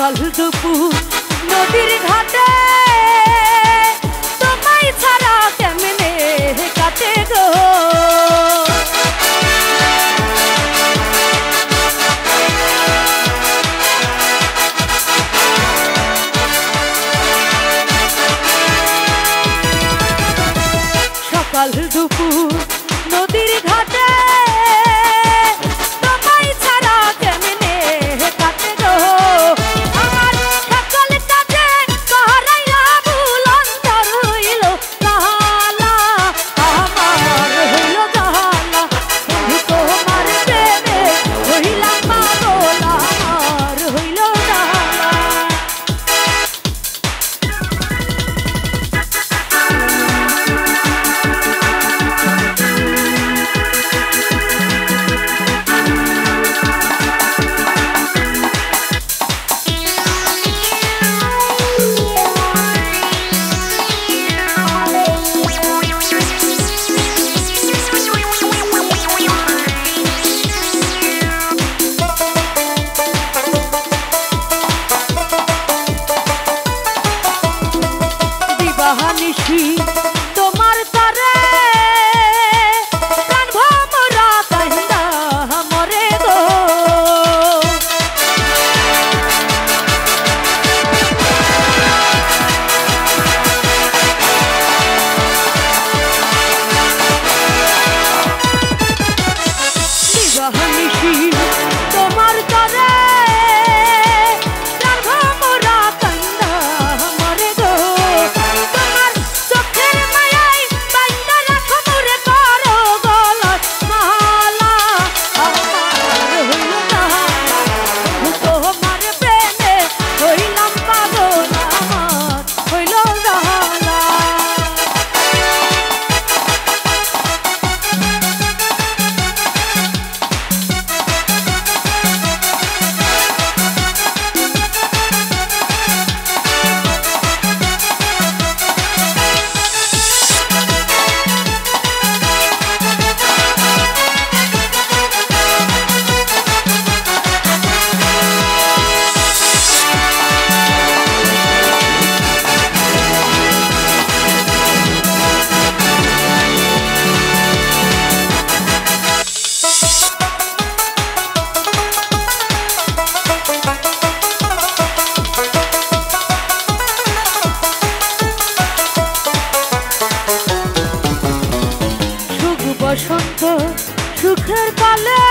সকাল দুপুর নদীর ঘাটে তোমায় ছাড়া কেমনে কাটে গো। সকাল দুপুর নদীর ঘাটে তোমায় ছাড়া কেমনে কাটে গো। আমার সকল কাজে করাইলা ভুল অন্তর হইল জাহালা, আমার হইল জাহালা। বন্ধু তোমার প্রেমে হইলাম পাগল, আমার হইল জাহালা। দিবানিশি তোমার তারে প্রাণ ভমরা কান্দা মরে গো। দিবানিশি তোমার তারে প্রাণ ভমরা কান্দা মরে গো। তোমার চোখের মায়ায় বান্দা রাখো মোরে করো গলায় মালা, আমার হইল জাহালা। তোমার প্রেমে হইলাম পাগল, আমার হইল জাহালা। সুখ বসন্ত সুখের কালে